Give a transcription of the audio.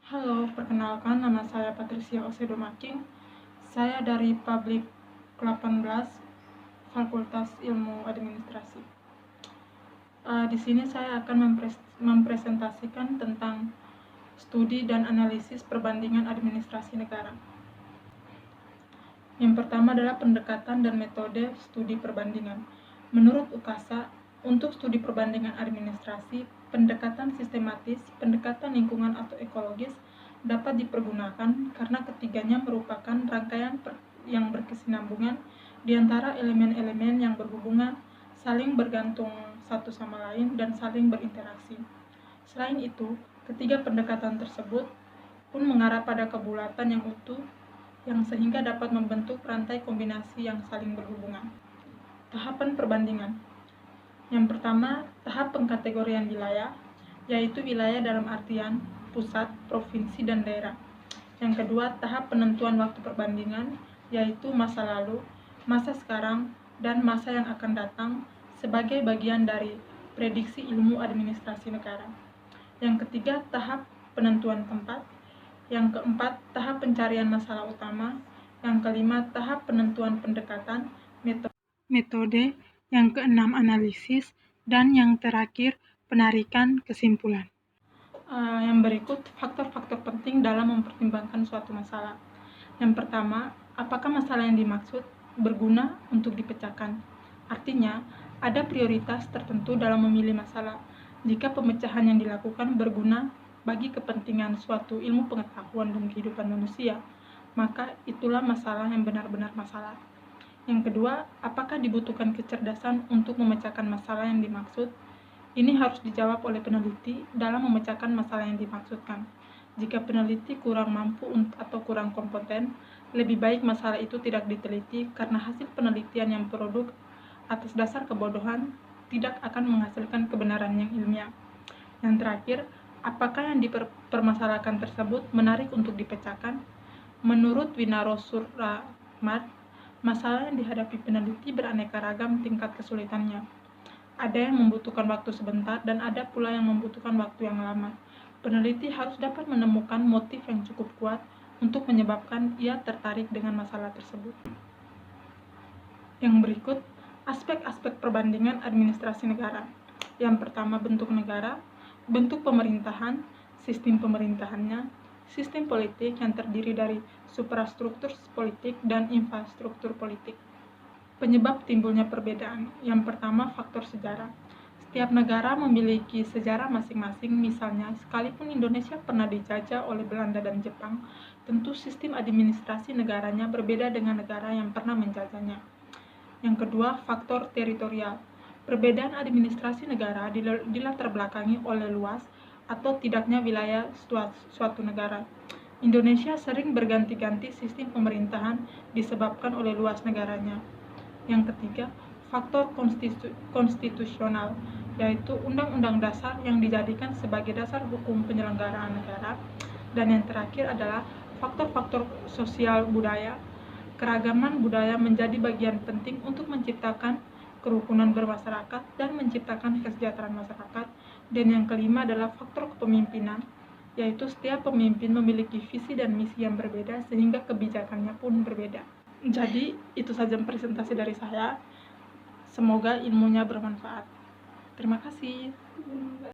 Halo, perkenalkan nama saya Patricia Osedomaking. Saya dari Publik 18, Fakultas Ilmu Administrasi. Di sini saya akan mempresentasikan tentang studi dan analisis perbandingan administrasi negara. Yang pertama adalah pendekatan dan metode studi perbandingan. Menurut UKASA, untuk studi perbandingan administrasi, pendekatan sistematis, pendekatan lingkungan atau ekologis dapat dipergunakan karena ketiganya merupakan rangkaian yang berkesinambungan di antara elemen-elemen yang berhubungan, saling bergantung satu sama lain, dan saling berinteraksi. Selain itu, ketiga pendekatan tersebut pun mengarah pada kebulatan yang utuh yang sehingga dapat membentuk rantai kombinasi yang saling berhubungan. Tahapan perbandingan. Yang pertama, tahap pengkategorian wilayah, yaitu wilayah dalam artian pusat, provinsi, dan daerah. Yang kedua, tahap penentuan waktu perbandingan, yaitu masa lalu, masa sekarang, dan masa yang akan datang sebagai bagian dari prediksi ilmu administrasi negara. Yang ketiga, tahap penentuan tempat. Yang keempat, tahap pencarian masalah utama. Yang kelima, tahap penentuan pendekatan, metode. Yang keenam, analisis. Dan yang terakhir, penarikan kesimpulan. Yang berikut faktor-faktor penting dalam mempertimbangkan suatu masalah. Yang pertama, apakah masalah yang dimaksud berguna untuk dipecahkan? Artinya, ada prioritas tertentu dalam memilih masalah. Jika pemecahan yang dilakukan berguna bagi kepentingan suatu ilmu pengetahuan dan kehidupan manusia, maka itulah masalah yang benar-benar masalah. Yang kedua, apakah dibutuhkan kecerdasan untuk memecahkan masalah yang dimaksud? Ini harus dijawab oleh peneliti dalam memecahkan masalah yang dimaksudkan. Jika peneliti kurang mampu atau kurang kompeten, lebih baik masalah itu tidak diteliti karena hasil penelitian yang produk atas dasar kebodohan tidak akan menghasilkan kebenaran yang ilmiah. Yang terakhir, apakah yang dipermasalahkan tersebut menarik untuk dipecahkan? Menurut Winaro Surahmat, masalah yang dihadapi peneliti beraneka ragam tingkat kesulitannya. Ada yang membutuhkan waktu sebentar dan ada pula yang membutuhkan waktu yang lama. Peneliti harus dapat menemukan motif yang cukup kuat untuk menyebabkan ia tertarik dengan masalah tersebut. Yang berikut, aspek-aspek perbandingan administrasi negara. Yang pertama, bentuk negara, bentuk pemerintahan, sistem pemerintahannya, sistem politik yang terdiri dari suprastruktur politik dan infrastruktur politik. Penyebab timbulnya perbedaan. Yang pertama, faktor sejarah. Setiap negara memiliki sejarah masing-masing, misalnya sekalipun Indonesia pernah dijajah oleh Belanda dan Jepang, tentu sistem administrasi negaranya berbeda dengan negara yang pernah menjajahnya. Yang kedua, faktor teritorial. Perbedaan administrasi negara dilatar belakangi oleh luas atau tidaknya wilayah suatu negara. Indonesia sering berganti-ganti sistem pemerintahan disebabkan oleh luas negaranya. Yang ketiga, faktor konstitusional, yaitu Undang-Undang Dasar yang dijadikan sebagai dasar hukum penyelenggaraan negara. Dan yang terakhir adalah faktor-faktor sosial budaya. Keragaman budaya menjadi bagian penting untuk menciptakan kerukunan bermasyarakat dan menciptakan kesejahteraan masyarakat. Dan yang kelima adalah faktor kepemimpinan, yaitu setiap pemimpin memiliki visi dan misi yang berbeda sehingga kebijakannya pun berbeda. Jadi, itu saja presentasi dari saya. Semoga ilmunya bermanfaat. Terima kasih.